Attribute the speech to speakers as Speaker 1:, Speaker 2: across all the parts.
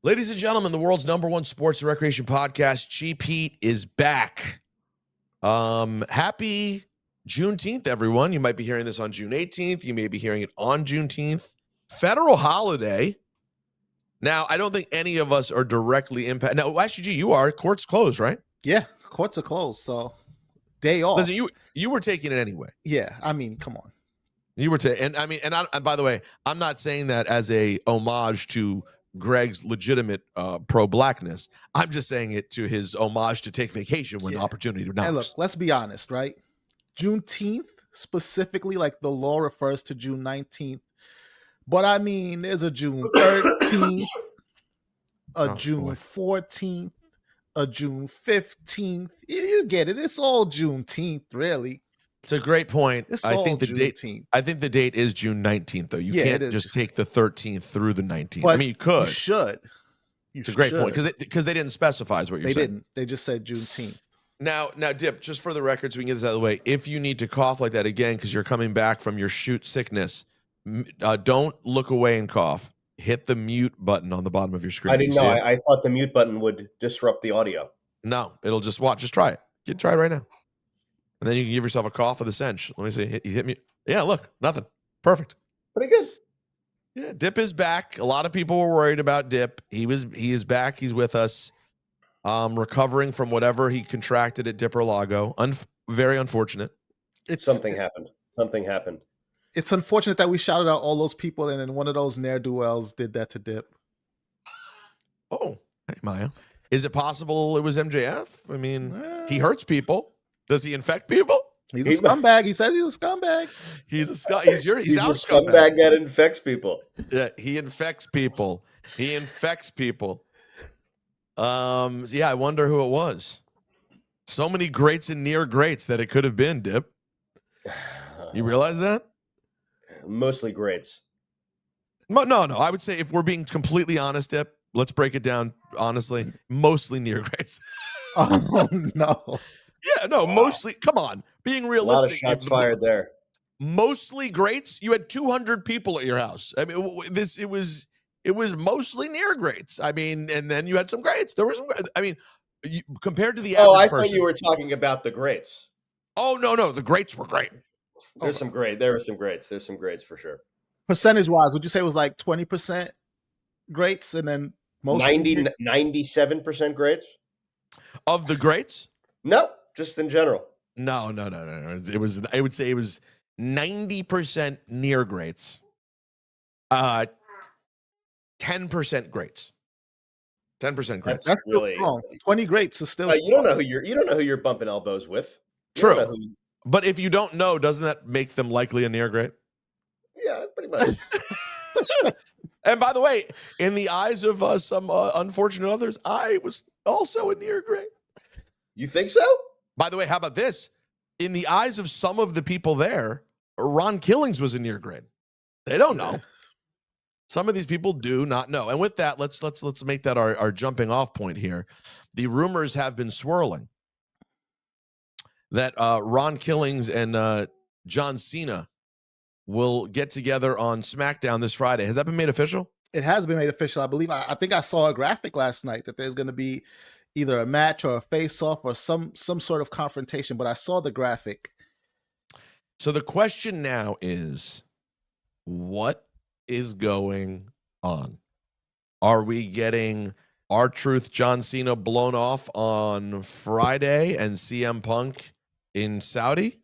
Speaker 1: Ladies and gentlemen, the world's #1 sports and recreation podcast, Cheap Heat, is back. Happy Juneteenth, everyone. You might be hearing this on June 18th. You may be hearing it on Juneteenth. Federal holiday. Now, I don't think any of us are directly impacted. Now, SUG, you are. Court's closed, right?
Speaker 2: Yeah, courts are closed, so day off.
Speaker 1: Listen, you were taking it anyway.
Speaker 2: Yeah, I mean, come on.
Speaker 1: You were taking, and by the way, I'm not saying that as a homage to Greg's legitimate pro-blackness. I'm just saying it to his homage to take vacation when the opportunity knocks.
Speaker 2: And look, let's be honest, right? Juneteenth, specifically, like the law refers to June 19th. But I mean, there's a June 13th, June 14th, a June 15th. You get it. It's all Juneteenth, really.
Speaker 1: It's a great point. I think the date is June 19th, though. You can't just take the 13th through the 19th.
Speaker 2: But
Speaker 1: I mean, you could.
Speaker 2: You should.
Speaker 1: It's a great point because they didn't specify is what you're saying.
Speaker 2: They didn't. They just said Juneteenth.
Speaker 1: Now, Dip, just for the record, so we can get this out of the way, if you need to cough like that again because you're coming back from your shoot sickness, don't look away and cough. Hit the mute button on the bottom of your screen.
Speaker 3: I didn't know. I thought the mute button would disrupt the audio.
Speaker 1: No, it'll just watch. Just try it. Try it right now. And then you can give yourself a cough with a cinch. Let me see. You hit me. Yeah, look, nothing. Perfect.
Speaker 3: Pretty good.
Speaker 1: Yeah, Dip is back. A lot of people were worried about Dip. He is back. He's with us. Recovering from whatever he contracted at Dipper-Lago. Very unfortunate.
Speaker 3: Something happened.
Speaker 2: It's unfortunate that we shouted out all those people and then one of those ne'er-do-wells did that to Dip.
Speaker 1: Oh, hey, Maya. Is it possible it was MJF? I mean, he hurts people. Does he infect people?
Speaker 2: He's a scumbag. He says he's a scumbag.
Speaker 1: He's a our
Speaker 3: scumbag that infects people.
Speaker 1: Yeah, he infects people. Yeah, I wonder who it was. So many greats and near greats that it could have been, Dip. You realize that?
Speaker 3: Mostly greats.
Speaker 1: No. I would say if we're being completely honest, Dip, let's break it down honestly. Mostly near greats.
Speaker 2: Oh, no.
Speaker 1: Yeah, no, mostly. Come on, being realistic.
Speaker 3: A lot of shots fired there.
Speaker 1: Mostly greats. You had 200 people at your house. I mean, it was mostly near greats. I mean, and then you had some greats. There were some. I mean, compared to the average person.
Speaker 3: Thought you were talking about the greats.
Speaker 1: Oh no, the greats were great.
Speaker 3: There were some greats. There's some greats for sure.
Speaker 2: Percentage wise, would you say it was like 20% greats and then most
Speaker 3: 97% greats
Speaker 1: of the greats?
Speaker 3: No. Just in general.
Speaker 1: No. It was. I would say it was 90% near greats. 10% greats. 10% greats.
Speaker 2: That's really wrong. 20 greats is still.
Speaker 3: You don't know who you're bumping elbows with.
Speaker 1: True. But if you don't know, doesn't that make them likely a near great?
Speaker 3: Yeah, pretty much.
Speaker 1: And by the way, in the eyes of some unfortunate others, I was also a near great.
Speaker 3: You think so?
Speaker 1: By the way, how about this? In the eyes of some of the people there, Ron Killings was a near grade. They don't know. Some of these people do not know. And with that, let's make that our jumping off point here. The rumors have been swirling that Ron Killings and John Cena will get together on SmackDown this Friday. Has that been made official?
Speaker 2: It has been made official. I believe. I think I saw a graphic last night that there's going to be either a match or a face-off or some sort of confrontation, but I saw the graphic.
Speaker 1: So the question now is, what is going on? Are we getting R-Truth John Cena blown off on Friday and CM Punk in Saudi?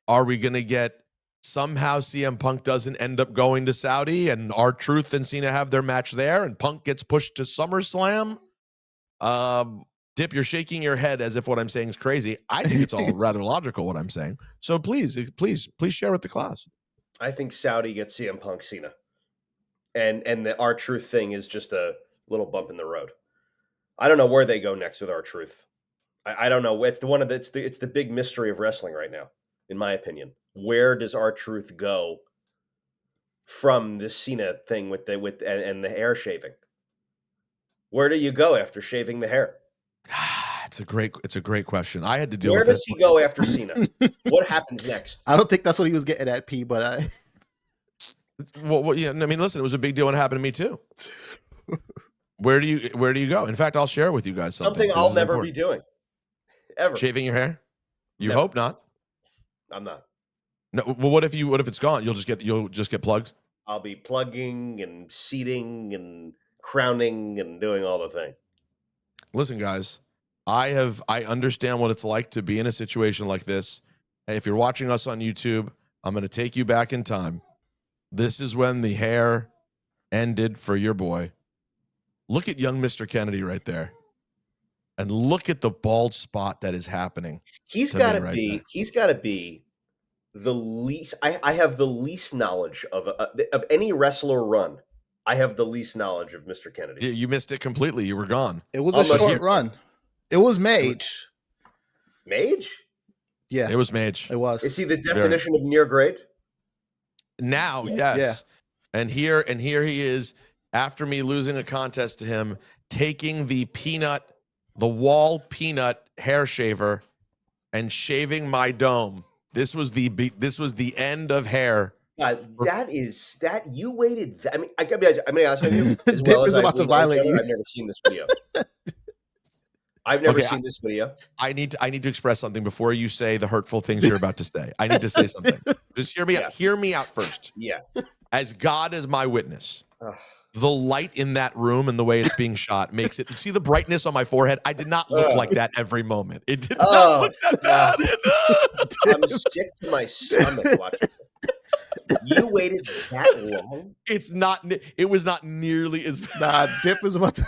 Speaker 1: Are we going to get somehow CM Punk doesn't end up going to Saudi and R-Truth and Cena have their match there and Punk gets pushed to SummerSlam? Dip, you're shaking your head as if what I'm saying is crazy. I think it's all rather logical what I'm saying. So please share with the class.
Speaker 3: I think Saudi gets CM Punk Cena. And the R-Truth thing is just a little bump in the road. I don't know where they go next with R-Truth. I don't know. It's the big mystery of wrestling right now, in my opinion. Where does R-Truth go from this Cena thing with the hair shaving? Where do you go after shaving the hair?
Speaker 1: It's a great question. I had to deal
Speaker 3: with.
Speaker 1: Where
Speaker 3: does he go after Cena? What happens next?
Speaker 2: I don't think that's what he was getting at, P. But
Speaker 1: well, yeah. I mean, listen, it was a big deal when it happened to me too. Where do you go? In fact, I'll share with you guys something.
Speaker 3: I'll never be doing. Ever.
Speaker 1: Shaving your hair? You
Speaker 3: Never.
Speaker 1: hope not.
Speaker 3: I'm not.
Speaker 1: No. Well, what if it's gone? You'll just get plugged.
Speaker 3: I'll be plugging and seating and crowning and doing all the thing.
Speaker 1: Listen, guys, I understand what it's like to be in a situation like this. Hey, if you're watching us on YouTube, I'm going to take you back in time. This is when the hair ended for your boy. Look at young Mr. Kennedy right there. And look at the bald spot that is happening.
Speaker 3: He's got to be the least. I have the least knowledge of any wrestler run. I have the least knowledge of Mr. Kennedy.
Speaker 1: You missed it completely. You were gone.
Speaker 2: It was a short run. It was Mage.
Speaker 3: Mage?
Speaker 2: Yeah.
Speaker 1: It was Mage.
Speaker 2: It was.
Speaker 3: Is he the definition of near great?
Speaker 1: Now, yes. Yeah. And here he is, after me losing a contest to him, taking the wall peanut hair shaver and shaving my dome. This was the end of hair.
Speaker 3: That you waited. I mean, I'm gonna be honest with you. As
Speaker 2: Dip
Speaker 3: well
Speaker 2: is
Speaker 3: as
Speaker 2: about to violate you.
Speaker 3: I've never seen this video. I've never seen this video.
Speaker 1: I need to express something before you say the hurtful things you're about to say. I need to say something. Just hear me out. Hear me out first.
Speaker 3: Yeah.
Speaker 1: As God is my witness, the light in that room and the way it's being shot makes it. See the brightness on my forehead? I did not look like that every moment. It did not look that bad.
Speaker 3: I'm sick to my stomach watching. You waited that long?
Speaker 1: It was not nearly as bad.
Speaker 2: Dip is about to.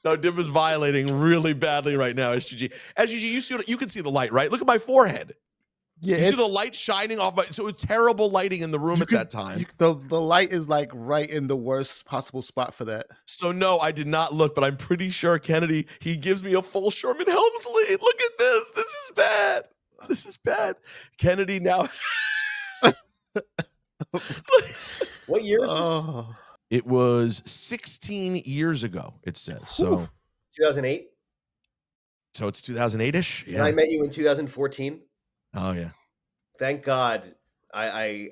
Speaker 1: No, Dip is violating really badly right now, SGG. SGG, you can see the light, right? Look at my forehead. Yeah, you see the light shining off my. So it's terrible lighting in the room at that time.
Speaker 2: The light is like right in the worst possible spot for that.
Speaker 1: So no, I did not look, but I'm pretty sure Kennedy. He gives me a full Sherman Helms lead. Look at this. This is bad. This is bad. Kennedy now.
Speaker 3: What year is this?
Speaker 1: It was 16 years ago, it says. So
Speaker 3: 2008?
Speaker 1: So it's 2008-ish?
Speaker 3: Yeah. And I met you in 2014?
Speaker 1: Oh, yeah.
Speaker 3: Thank God I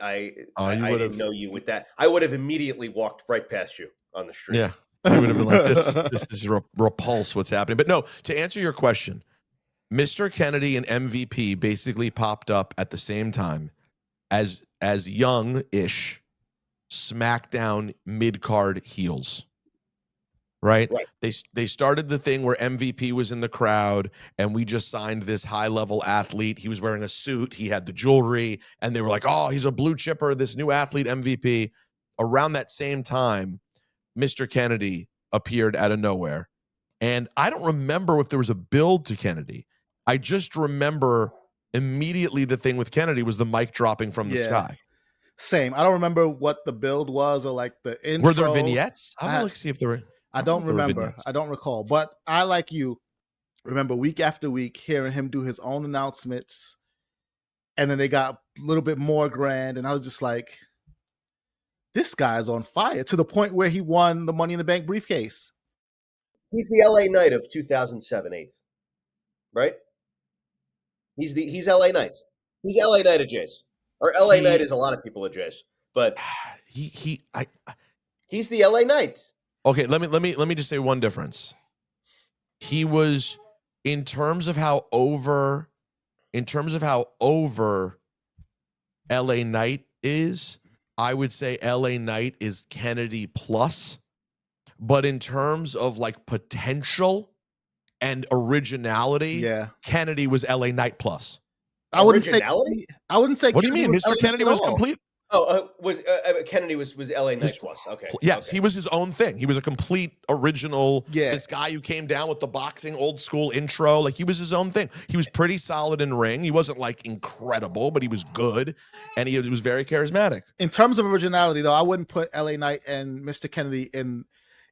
Speaker 3: didn't know you with that. I would have immediately walked right past you on the street.
Speaker 1: Yeah. You would have been like, this is repulse what's happening. But no, to answer your question, Mr. Kennedy and MVP basically popped up at the same time as young-ish SmackDown mid-card heels, right? They started the thing where MVP was in the crowd and we just signed this high-level athlete. He was wearing a suit. He had the jewelry. And they were like, oh, he's a blue chipper, this new athlete MVP. Around that same time, Mr. Kennedy appeared out of nowhere. And I don't remember if there was a build to Kennedy. I just remember immediately the thing with Kennedy was the mic dropping from the sky.
Speaker 2: Same. I don't remember what the build was or like the intro.
Speaker 1: Were there vignettes? I'm gonna see if there were.
Speaker 2: I don't remember. I don't recall. But I, like you, remember week after week hearing him do his own announcements, and then they got a little bit more grand, and I was just like, "This guy's on fire!" To the point where he won the Money in the Bank briefcase.
Speaker 3: He's the LA Knight of 2007-8, right? He's LA Knight. He's LA Knight-adjace. Or LA Knight is a lot of people-adjace, but
Speaker 1: he's
Speaker 3: the LA Knight.
Speaker 1: Okay, let me just say one difference. He was, in terms of how over LA Knight is, I would say LA Knight is Kennedy plus. But in terms of like potential and originality, Kennedy was LA Knight plus.
Speaker 2: I wouldn't say.
Speaker 1: What do you mean? Mr. Kennedy was complete.
Speaker 3: Kennedy was LA Knight plus. Okay.
Speaker 1: Yes,
Speaker 3: okay.
Speaker 1: He was his own thing. He was a complete original. Yeah. This guy who came down with the boxing old school intro, like he was his own thing. He was pretty solid in ring. He wasn't like incredible, but he was good, and he was very charismatic.
Speaker 2: In terms of originality, though, I wouldn't put LA Knight and Mr. Kennedy in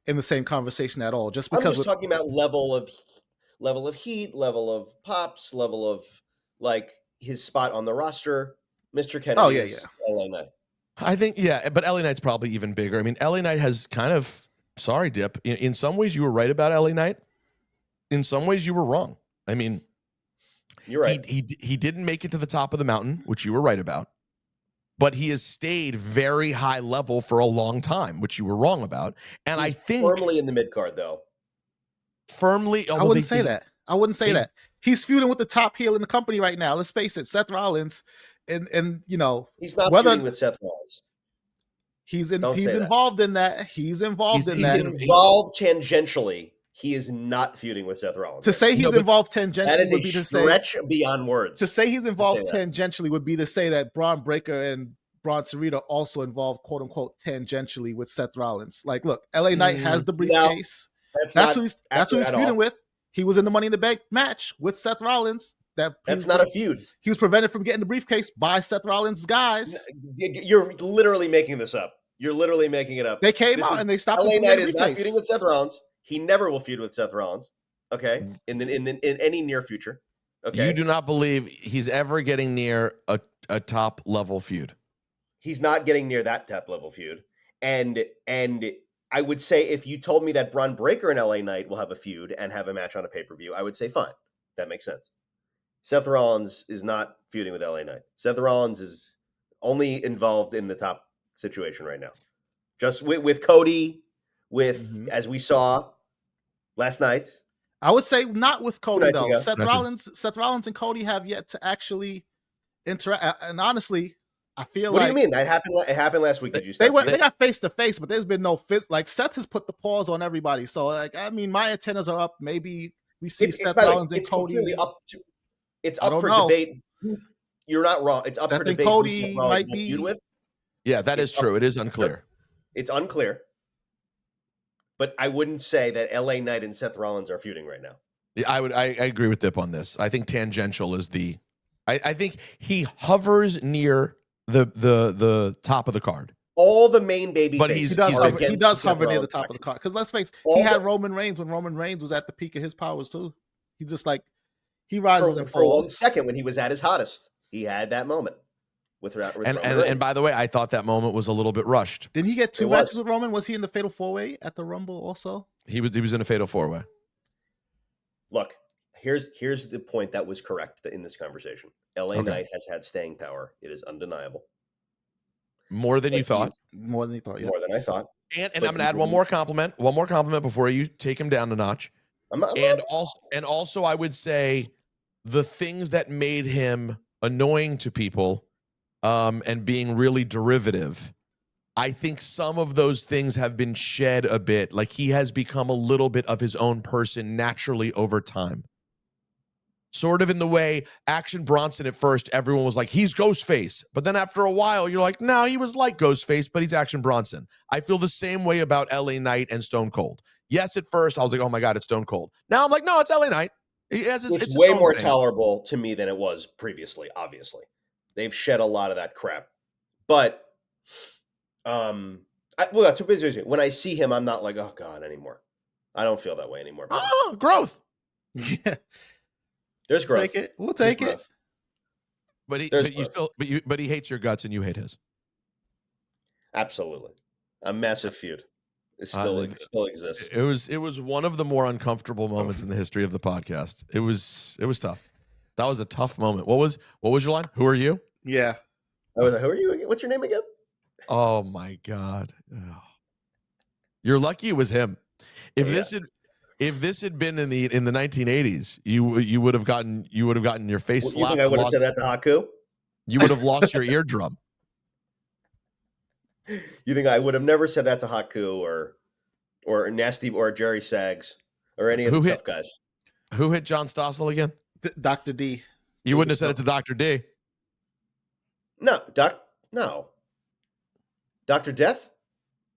Speaker 2: the same conversation at all. Just because
Speaker 3: I'm just talking about level of heat, level of pops, level of like his spot on the roster. Mr. Kennedy is LA Knight.
Speaker 1: I think, but LA Knight's probably even bigger. I mean, LA Knight has kind of, sorry, Dip, in some ways you were right about LA Knight. In some ways you were wrong. I mean,
Speaker 3: you're right.
Speaker 1: He didn't make it to the top of the mountain, which you were right about. but he has stayed very high level for a long time, which you were wrong about. And
Speaker 3: He's
Speaker 1: I think
Speaker 3: firmly in the mid card, though.
Speaker 1: Firmly,
Speaker 2: I wouldn't say that. I wouldn't say that. He's feuding with the top heel in the company right now. Let's face it, Seth Rollins, and
Speaker 3: he's not feuding with Seth Rollins.
Speaker 2: He's involved in that. He's involved in that.
Speaker 3: He's involved tangentially. He is not feuding with Seth Rollins.
Speaker 2: To say he's involved tangentially would be to say
Speaker 3: stretch beyond words.
Speaker 2: To say he's involved tangentially would be to say that Braun Breaker and Braun Strowman also involved, quote unquote, tangentially with Seth Rollins. Like, look, LA Knight has the briefcase. That's who he's feuding with. He was in the Money in the Bank match with Seth Rollins. That's
Speaker 3: not a feud.
Speaker 2: He was prevented from getting the briefcase by Seth Rollins' guys.
Speaker 3: You're literally making this up. You're literally making it up.
Speaker 2: They came out and they stopped.
Speaker 3: LA Knight is not feuding with Seth Rollins. He never will feud with Seth Rollins. Okay, in any near future. Okay,
Speaker 1: you do not believe he's ever getting near a top level feud.
Speaker 3: He's not getting near that top level feud. And I would say if you told me that Braun Breaker and LA Knight will have a feud and have a match on a pay-per-view, I would say fine. That makes sense. Seth Rollins is not feuding with LA Knight. Seth Rollins is only involved in the top situation right now. Just with Cody, as we saw last night.
Speaker 2: I would say not with Cody though. Seth Rollins and Cody have yet to actually interact. And honestly, I feel
Speaker 3: What do you mean? That happened. It happened last week. Did you?
Speaker 2: They got face to face, but there's been no fist. Like Seth has put the pause on everybody. So like, I mean, my antennas are up. Maybe we see Seth Rollins and Cody.
Speaker 3: It's up for debate. You're not wrong. It's up
Speaker 2: Seth
Speaker 3: for debate.
Speaker 2: And Cody might be
Speaker 3: feud with.
Speaker 1: Yeah, that is true. It is unclear.
Speaker 3: It's unclear. But I wouldn't say that LA Knight and Seth Rollins are feuding right now.
Speaker 1: Yeah, I agree with Dip on this. I think tangential is the. I think he hovers near the top of the card.
Speaker 3: All the main baby
Speaker 2: but he does hover near the top of the card. Because let's face it, he had Roman Reigns when Roman Reigns was at the peak of his powers too. He just like he rises and falls.
Speaker 3: For 1 second when he was at his hottest, he had that moment with
Speaker 1: and by the way, I thought that moment was a little bit rushed.
Speaker 2: Didn't he get 2 matches with Roman? Was he in the Fatal 4-Way at the Rumble also?
Speaker 1: He was in a Fatal 4-Way.
Speaker 3: Look, here's the point that was correct in this conversation. LA Knight has had staying power. It is undeniable.
Speaker 1: More than you thought.
Speaker 2: More than you thought. Yeah.
Speaker 3: More than I thought.
Speaker 1: And I'm going to add one more compliment before you take him down a notch. Also, I would say the things that made him annoying to people and being really derivative, I think some of those things have been shed a bit. Like he has become a little bit of his own person naturally over time. Sort of in the way Action Bronson at first, everyone was like, he's Ghostface. But then after a while, you're like, no, he was like Ghostface, but he's Action Bronson. I feel the same way about LA Knight and Stone Cold. Yes, at first, I was like, oh my God, it's Stone Cold. Now I'm like, no, it's LA Knight.
Speaker 3: It's way more tolerable to me than it was previously, obviously. They've shed a lot of that crap. But, when I see him, I'm not like, oh God, anymore. I don't feel that way anymore.
Speaker 1: Oh, growth.
Speaker 2: Yeah.
Speaker 3: There's growth.
Speaker 2: We'll take it.
Speaker 1: But he hates your guts and you hate his.
Speaker 3: Absolutely. A massive feud. It still exists.
Speaker 1: It was one of the more uncomfortable moments in the history of the podcast. It was tough. That was a tough moment. What was your line? Who are you?
Speaker 2: Yeah.
Speaker 3: Who are you again? What's your name again?
Speaker 1: Oh my God. Oh. You're lucky it was him. If this had been in the 1980s, you would have gotten your face slapped.
Speaker 3: You think I would have said that to Haku?
Speaker 1: You would have lost your eardrum.
Speaker 3: You think I would have never said that to Haku or Nasty or Jerry Sags or any of the tough guys?
Speaker 1: Who hit John Stossel again?
Speaker 2: Dr. D.
Speaker 1: You wouldn't have said it to Dr. D.
Speaker 3: No. Dr. Death?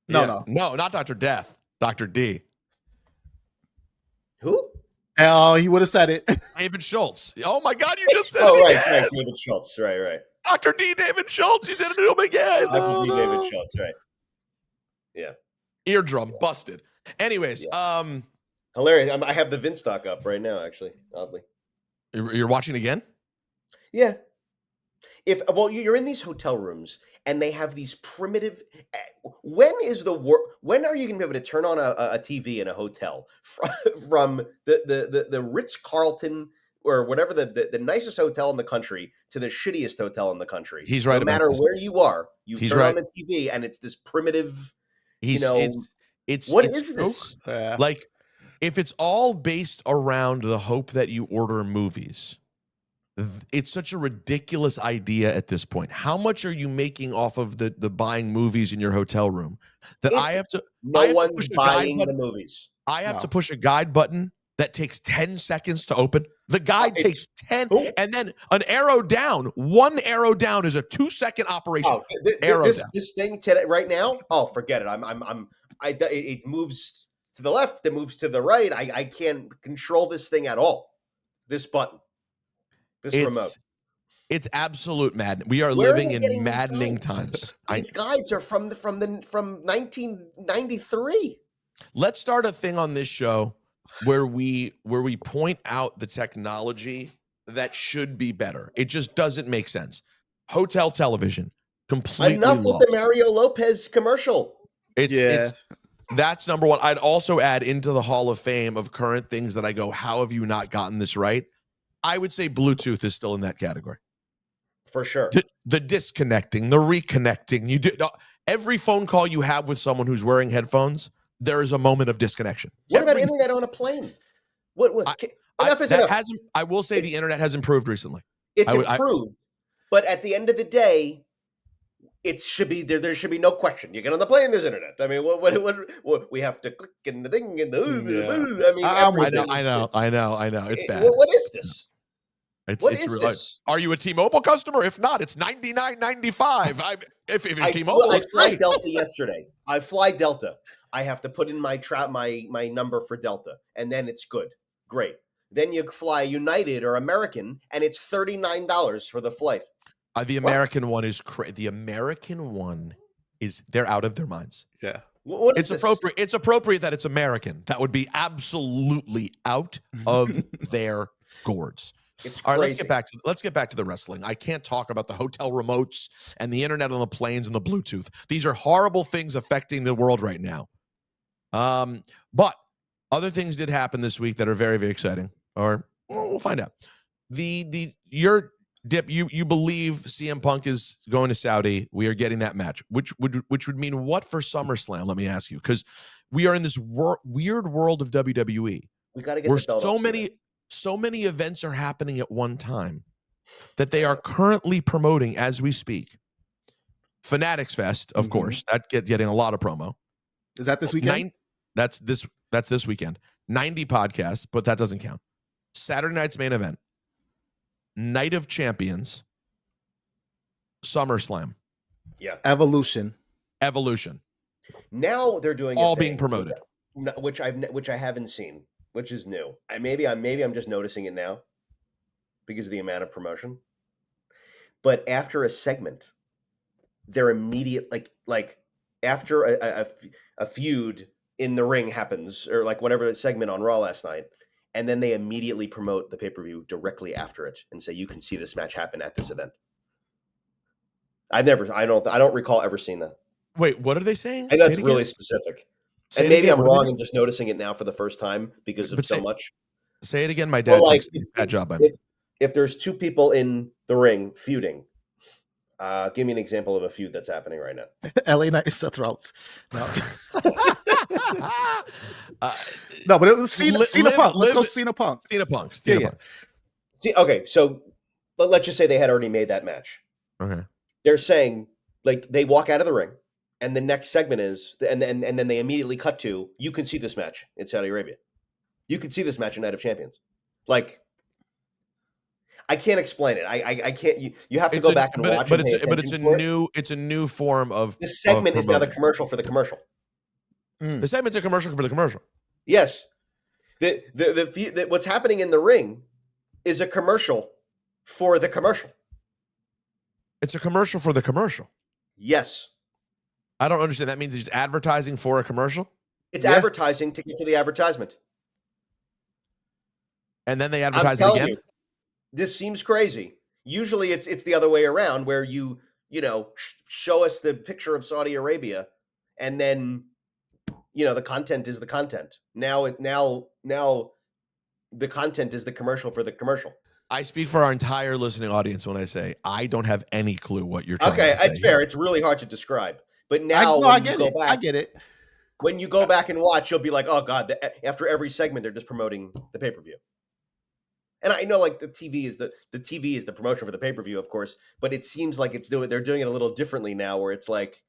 Speaker 1: No, not Dr. Death. Dr. D.
Speaker 3: Who?
Speaker 2: Oh, he would have said it.
Speaker 1: David Schultz. Oh my God, you just said
Speaker 3: it. Right. David Schultz. Right.
Speaker 1: Dr. D. David Schultz. You did it to him again.
Speaker 3: Dr. D. David Schultz. Right. Yeah.
Speaker 1: Eardrum busted. Anyways,
Speaker 3: hilarious. I have the Vince stock up right now. Actually, oddly.
Speaker 1: You're watching again?
Speaker 3: Yeah. You're in these hotel rooms and they have these primitive. When are you going to be able to turn on a TV in a hotel from the Ritz-Carlton or whatever the nicest hotel in the country to the shittiest hotel in the country.
Speaker 1: He's right
Speaker 3: No
Speaker 1: about
Speaker 3: matter
Speaker 1: this.
Speaker 3: where you are, you
Speaker 1: He's
Speaker 3: turn
Speaker 1: right.
Speaker 3: on the TV and it's this primitive.
Speaker 1: He's it's
Speaker 3: what
Speaker 1: it's
Speaker 3: is
Speaker 1: so-
Speaker 3: this?
Speaker 2: Yeah.
Speaker 1: Like, if it's all based around the hope that you order movies, it's such a ridiculous idea at this point. How much are you making off of the buying movies in your hotel room that I have to
Speaker 3: one's
Speaker 1: push a guide
Speaker 3: buying the
Speaker 1: button?
Speaker 3: movies.
Speaker 1: I have to push a guide button that takes 10 seconds to open. The guide takes 10, and then an arrow down. One arrow down is a 2-second operation.
Speaker 3: This thing today, right now. Oh, forget it. It moves to the left. It moves to the right. I can't control this thing at all. This button, this remote.
Speaker 1: It's absolute madness. We are
Speaker 3: Where
Speaker 1: living
Speaker 3: they
Speaker 1: in
Speaker 3: getting these
Speaker 1: maddening
Speaker 3: guides?
Speaker 1: times.
Speaker 3: These guides are from 1993.
Speaker 1: Let's start a thing on this show where we point out the technology that should be better. It just doesn't make sense. Hotel television, completely
Speaker 3: Enough
Speaker 1: lost.
Speaker 3: with the Mario Lopez commercial.
Speaker 1: It's that's number one. I'd also add into the Hall of Fame of current things that I go, how have you not gotten this right? I would say Bluetooth is still in that category.
Speaker 3: For sure.
Speaker 1: The disconnecting, the reconnecting. You do every phone call you have with someone who's wearing headphones, there is a moment of disconnection.
Speaker 3: What about internet on a plane? Enough is enough.
Speaker 1: I will say the internet has improved recently.
Speaker 3: It's improved, but at the end of the day, it should be there. There should be no question. You get on the plane, there's internet. I mean, what we have to click and the thing and the. I mean,
Speaker 1: I know. It's bad.
Speaker 3: What is this?
Speaker 1: It's real.
Speaker 3: This?
Speaker 1: Are you a T-Mobile customer? If not, it's $99.95. If T-Mobile,
Speaker 3: I fly Delta yesterday. I fly Delta. I have to put in my number for Delta, and then it's good, great. Then you fly United or American, and it's $39 for the flight.
Speaker 1: The American one is the American one is they're out of their minds.
Speaker 2: Yeah.
Speaker 1: It's appropriate. It's appropriate that it's American. That would be absolutely out of their gourds. All right, let's get back to the wrestling. I can't talk about the hotel remotes and the internet on the planes and the Bluetooth. These are horrible things affecting the world right now. But other things did happen this week that are very, very exciting. Or we'll find out. Your Dip, you believe CM Punk is going to Saudi. We are getting that match, which would mean what for SummerSlam? Let me ask you, because we are in this weird world of WWE.
Speaker 3: We got to get
Speaker 1: where
Speaker 3: the belt
Speaker 1: so many events are happening at one time that they are currently promoting as we speak. Fanatics Fest, of course, that getting a lot of promo.
Speaker 2: Is that this weekend?
Speaker 1: That's this weekend. 90 podcasts, but that doesn't count. Saturday night's main event. Night of Champions. SummerSlam.
Speaker 3: Yeah.
Speaker 2: Evolution.
Speaker 3: Now they're doing
Speaker 1: all being promoted,
Speaker 3: which I haven't seen, which is new. Maybe I'm just noticing it now because of the amount of promotion. But after a segment, they're immediate like after a feud in the ring happens, or like whatever segment on Raw last night, and then they immediately promote the pay-per-view directly after it and say you can see this match happen at this event. I don't recall ever seeing that.
Speaker 1: Wait, what are they saying?
Speaker 3: And that's really specific. And maybe I'm wrong and just noticing it now for the first time because of so much.
Speaker 1: Say it again. My dad takes a bad job.
Speaker 3: If there's two people in the ring feuding, give me an example of a feud that's happening right now.
Speaker 2: LA Knight is Seth Rollins. No. No, but it was Cena Punk. Let's go Cena Punk.
Speaker 1: Cena Punk.
Speaker 2: Yeah.
Speaker 3: See, okay, so let's just say they had already made that match.
Speaker 1: Okay.
Speaker 3: They're saying, like, they walk out of the ring, and the next segment is, and then they immediately cut to, you can see this match in Saudi Arabia. You can see this match in Night of Champions. Like, I can't explain it. I can't. You have to go back and watch it.
Speaker 1: But it's a new form of.
Speaker 3: This segment is now the commercial for the commercial.
Speaker 1: The segment's a commercial for the commercial.
Speaker 3: Yes. What's happening in the ring is a commercial for the commercial.
Speaker 1: It's a commercial for the commercial.
Speaker 3: Yes.
Speaker 1: I don't understand. That means it's advertising for a commercial?
Speaker 3: It's advertising to get to the advertisement.
Speaker 1: And then they advertise it again?
Speaker 3: This seems crazy. Usually it's the other way around, where you show us the picture of Saudi Arabia, and then the content is the content. Now the content is the commercial for the commercial.
Speaker 1: I speak for our entire listening audience when I say I don't have any clue what you're trying
Speaker 3: Okay,
Speaker 1: to say.
Speaker 3: it's fair. It's really hard to describe. But now
Speaker 2: I get it.
Speaker 3: When you go back and watch, you'll be like, oh God, after every segment, they're just promoting the pay-per-view. And I know like the TV is the promotion for the pay-per-view, of course, but it seems like they're doing it a little differently now, where it's like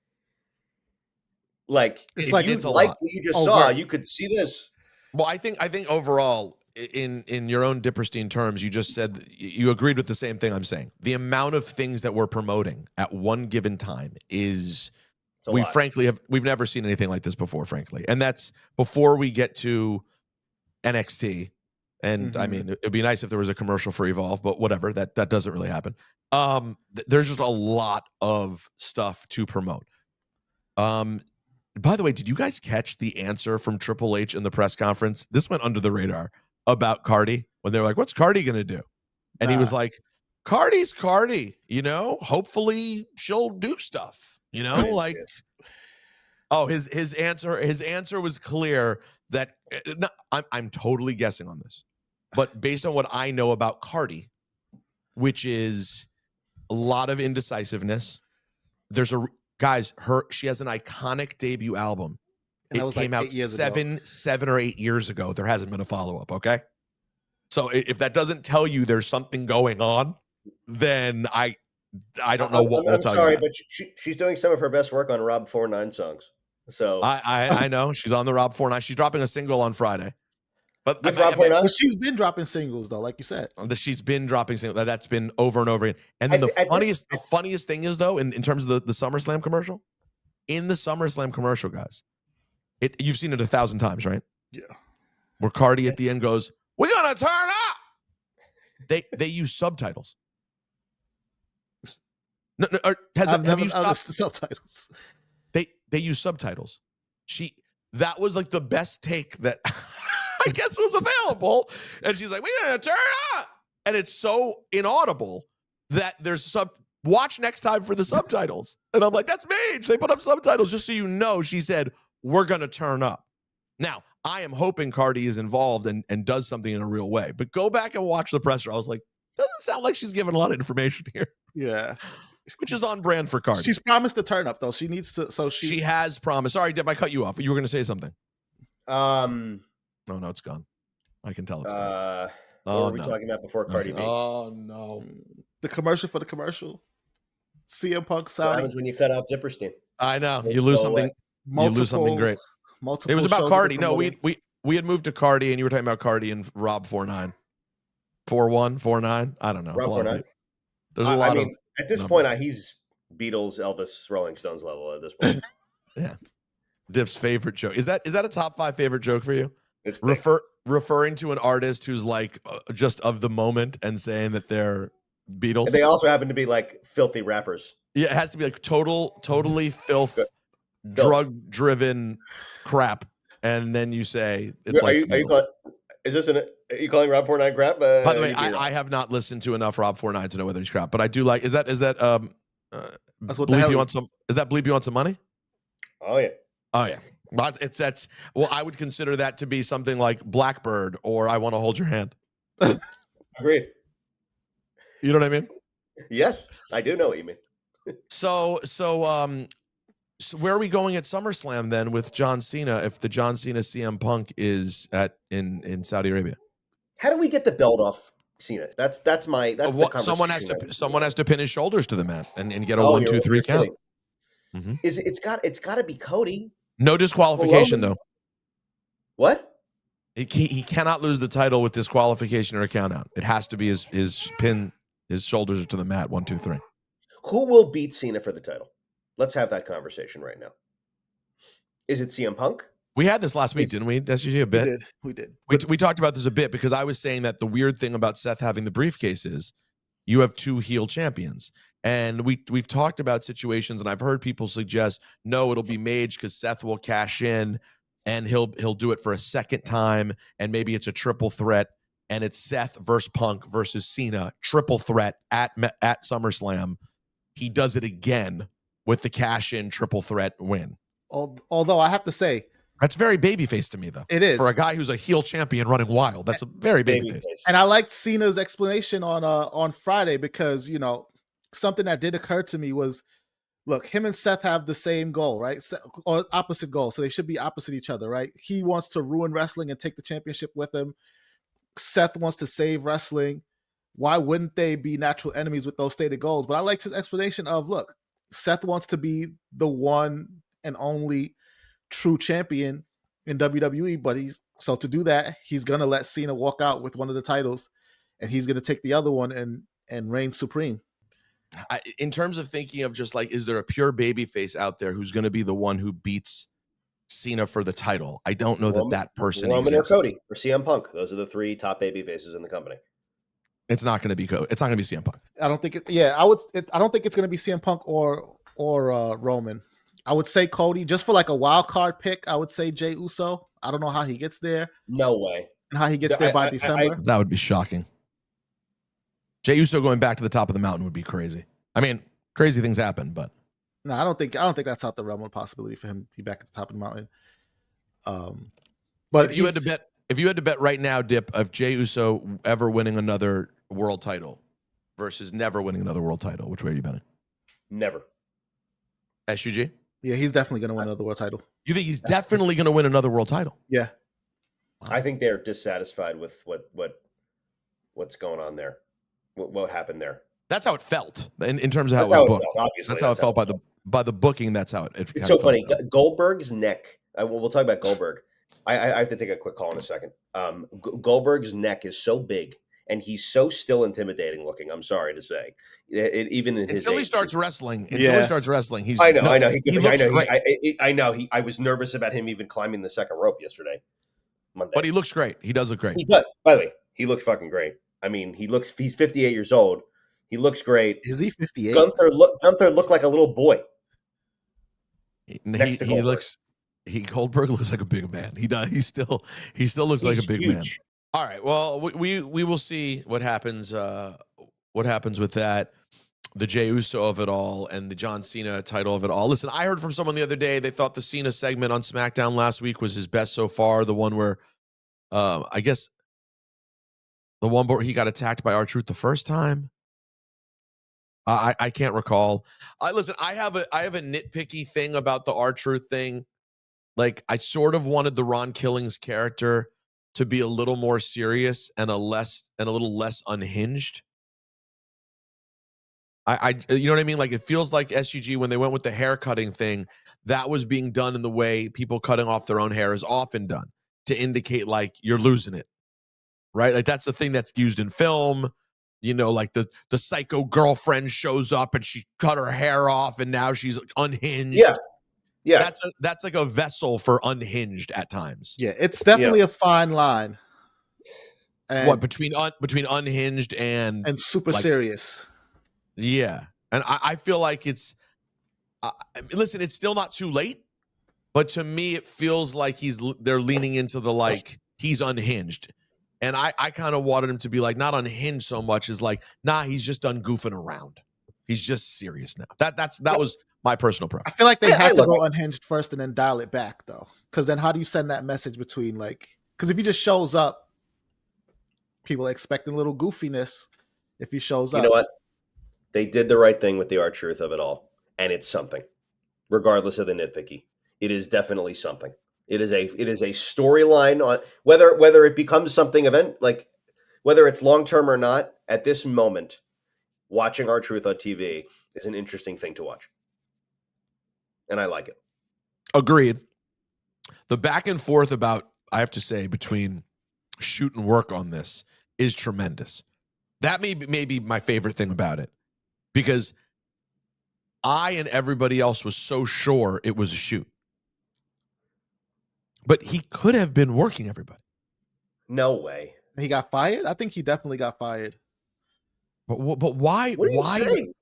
Speaker 1: It's
Speaker 3: what you just saw, you could see this.
Speaker 1: Well, I think overall, in your own Dipperstein terms, you just said you agreed with the same thing I'm saying. The amount of things that we're promoting at one given time is we've never seen anything like this before, frankly. And that's before we get to NXT. And I mean, it'd be nice if there was a commercial for Evolve, but whatever, that doesn't really happen. There's just a lot of stuff to promote. By the way, did you guys catch the answer from Triple H in the press conference? This went under the radar about Cardi when they were like, what's Cardi going to do? And he was like, Cardi's Cardi, hopefully she'll do stuff, like, oh, his answer was clear that I'm totally guessing on this, but based on what I know about Cardi, which is a lot of indecisiveness, she has an iconic debut album. And it came out 7 or 8 years ago. There hasn't been a follow-up, okay? So if that doesn't tell you there's something going on, then I don't know what we'll tell you.
Speaker 3: I'm sorry, but she's doing some of her best work on Rob 49 songs. So
Speaker 1: I know she's on the Rob 49. She's dropping a single on Friday. But
Speaker 2: she's been dropping singles though, like you said.
Speaker 1: She's been dropping singles. That's been over and over again. And then the funniest thing is though, in terms of the SummerSlam commercial, in the SummerSlam commercial, guys, you've seen it 1,000 times, right?
Speaker 2: Yeah.
Speaker 1: Where Cardi at the end goes, "We're gonna turn up." They use subtitles. No, have you stopped
Speaker 2: the subtitles?
Speaker 1: They use subtitles. That was like the best take that I guess was available. And she's like, "We're gonna turn up," and it's so inaudible that there's watch next time for the subtitles. And I'm like, that's Mage. They put up subtitles just so you know. She said, "We're gonna turn up." Now, I am hoping Cardi is involved and does something in a real way. But go back and watch the presser. I was like, doesn't sound like she's giving a lot of information here.
Speaker 2: Yeah.
Speaker 1: Which is on brand for Cardi.
Speaker 2: She's promised to turn up, though. She needs to. So
Speaker 1: she has promised. Sorry, Deb, I cut you off. You were going to say something.
Speaker 3: No,
Speaker 1: it's gone. I can tell it's gone.
Speaker 3: What were we talking about before Cardi B?
Speaker 1: Oh, no.
Speaker 2: The commercial for the commercial. CM Punk Saudi.
Speaker 3: What happens when you cut off Dipperstein?
Speaker 1: I know. You lose something. You lose something great. It was about Cardi. No, we had moved to Cardi, and you were talking about Cardi and Rob 49. 41, 49. I don't know.
Speaker 3: Rob 49.
Speaker 1: There's a lot of.
Speaker 3: At this point, he's Beatles, Elvis, Rolling Stones level at this point.
Speaker 1: Yeah. Dip's favorite joke. Is that a top 5 favorite joke for you? Referring to an artist who's like just of the moment and saying that they're Beatles.
Speaker 3: And they also happen to be like filthy rappers.
Speaker 1: Yeah, it has to be like totally filth, drug-driven crap. And then you say it's
Speaker 3: are you calling Rob 49 crap?
Speaker 1: By the way, I have not listened to enough Rob 49 to know whether he's crap, but I do like. Is that
Speaker 2: that's what
Speaker 1: Bleep you want some? Is that Bleep you want some money?
Speaker 3: Oh yeah.
Speaker 1: Well, I would consider that to be something like Blackbird or I Want to Hold Your Hand.
Speaker 3: Agreed.
Speaker 1: You know what I mean?
Speaker 3: Yes, I do know what you mean.
Speaker 1: So where are we going at SummerSlam then with John Cena if the John Cena CM Punk is in Saudi Arabia?
Speaker 3: How do we get the belt off Cena? That's
Speaker 1: someone has to pin his shoulders to the mat and get a 1, 2, 3 count. Mm-hmm.
Speaker 3: It's got to be Cody.
Speaker 1: No disqualification though.
Speaker 3: What?
Speaker 1: He cannot lose the title with disqualification or a count out. It has to be his pin his shoulders to the mat. 1, 2, 3.
Speaker 3: Who will beat Cena for the title? Let's have that conversation right now. Is it CM Punk?
Speaker 1: We had this last week, didn't we? That's usually a bit.
Speaker 2: We did.
Speaker 1: We talked about this a bit because I was saying that the weird thing about Seth having the briefcase is you have 2 heel champions. And we've talked about situations, and I've heard people suggest, no, it'll be Mage because Seth will cash in and he'll do it for a second time, and maybe it's a triple threat, and it's Seth versus Punk versus Cena, triple threat at SummerSlam. He does it again with the cash in triple threat win.
Speaker 2: Although I have to say,
Speaker 1: That's very babyface to me, though.
Speaker 2: It is.
Speaker 1: For a guy who's a heel champion running wild. That's a very babyface.
Speaker 2: And I liked Cena's explanation on Friday because, something that did occur to me was, look, him and Seth have the same goal, right? Or opposite goal. So they should be opposite each other, right? He wants to ruin wrestling and take the championship with him. Seth wants to save wrestling. Why wouldn't they be natural enemies with those stated goals? But I liked his explanation of, look, Seth wants to be the one and only true champion in WWE, but so to do that, he's gonna let Cena walk out with one of the titles, and he's gonna take the other one and reign supreme.
Speaker 1: In terms of thinking of just like, is there a pure babyface out there who's going to be the one who beats Cena for the title? I don't know that person
Speaker 3: Roman
Speaker 1: exists.
Speaker 3: or Cody or CM Punk. Those are the 3 top babyfaces in the company.
Speaker 1: It's not going to be It's not going to be CM Punk.
Speaker 2: I don't think I don't think it's going to be CM Punk or Roman. I would say Cody, just for like a wild card pick. I would say Jey Uso. I don't know how he gets there.
Speaker 3: No way.
Speaker 2: And how he gets there by December.
Speaker 1: That would be shocking. Jey Uso going back to the top of the mountain would be crazy. I mean, crazy things happen, but
Speaker 2: no, I don't think that's out the realm of possibility for him to be back at the top of the mountain. But
Speaker 1: if you had to bet right now, Dip, of Jey Uso ever winning another world title versus never winning another world title, which way are you betting?
Speaker 3: Never.
Speaker 1: SUG?
Speaker 2: Yeah, he's definitely going to win another world title.
Speaker 1: You think he's definitely going to win another world title?
Speaker 2: Yeah.
Speaker 3: Wow. I think they're dissatisfied with what's going on there. What happened there? That's
Speaker 1: how it felt in terms of how it was booked. Obviously, that's how it felt by the booking. That's how it.
Speaker 3: It's so funny. Goldberg's neck. We'll talk about Goldberg. I have to take a quick call in a second. Goldberg's neck is so big, and he's so still intimidating looking. I'm sorry to say, even in his
Speaker 1: until he starts wrestling. Until he starts wrestling, he's.
Speaker 3: I know.
Speaker 1: He looks great.
Speaker 3: I know. I was nervous about him even climbing the second rope yesterday, Monday.
Speaker 1: But he looks great. He does look great.
Speaker 3: He does. By the way, he looks fucking great. I mean, he's 58 years old. He looks great.
Speaker 2: Is he 58?
Speaker 3: Gunther looked like a little boy.
Speaker 1: Goldberg looks like a big man. He does. He still looks like a big man. All right. Well, we will see what happens. What happens with that? The Jey Uso of it all and the John Cena title of it all. Listen, I heard from someone the other day they thought the Cena segment on SmackDown last week was his best so far. The one where, I guess, the one where he got attacked by R-Truth the first time. I can't recall. Listen, I have a nitpicky thing about the R-Truth thing. Like, I sort of wanted the Ron Killings character to be a little more serious and a little less unhinged. You know what I mean? Like, it feels like SUG, when they went with the hair cutting thing, that was being done in the way people cutting off their own hair is often done, to indicate like you're losing it, right? Like, that's the thing that's used in film. You know, like the psycho girlfriend shows up and she cut her hair off and now she's unhinged. Yeah. That's like a vessel for unhinged at times.
Speaker 2: Yeah, it's definitely a fine line.
Speaker 1: And what between unhinged and
Speaker 2: super serious?
Speaker 1: Yeah, and I feel like it's. Listen, it's still not too late, but to me, it feels like they're leaning into the like he's unhinged. And I kind of wanted him to be like, not unhinged so much as like, nah, he's just done goofing around. He's just serious now. That was my personal preference.
Speaker 2: I feel like they had to go unhinged first and then dial it back, though. Because then how do you send that message between like, because if he just shows up, people are expecting a little goofiness if he shows up.
Speaker 3: You know what? They did the right thing with the R-Truth of it all. And it's something. Regardless of the nitpicky. It is definitely something. It is a storyline on whether it becomes something like whether it's long term or not. At this moment, watching R-Truth on TV is an interesting thing to watch, and I like it.
Speaker 1: Agreed. The back and forth I have to say, between shoot and work on this is tremendous. That may be my favorite thing about it, because I and everybody else was so sure it was a shoot. But he could have been working everybody.
Speaker 3: No way.
Speaker 2: He got fired? I think he definitely got fired.
Speaker 1: But why?
Speaker 3: What are you saying?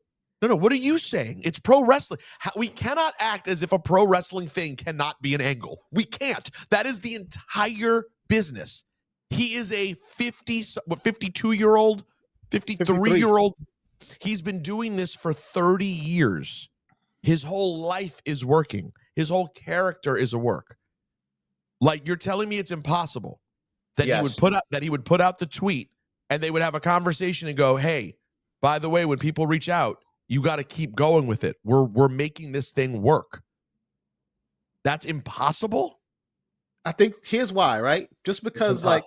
Speaker 1: No. What are you saying? It's pro wrestling. We cannot act as if a pro wrestling thing cannot be an angle. We can't. That is the entire business. He is a 52-year-old, 53-year-old. He's been doing this for 30 years. His whole life is working. His whole character is a work. Like, you're telling me it's impossible that
Speaker 3: Yes.
Speaker 1: he would put out the tweet and they would have a conversation and go, hey, by the way, when people reach out, you got to keep going with it. We're making this thing work. That's impossible?
Speaker 2: I think here's why, right? Just because, like,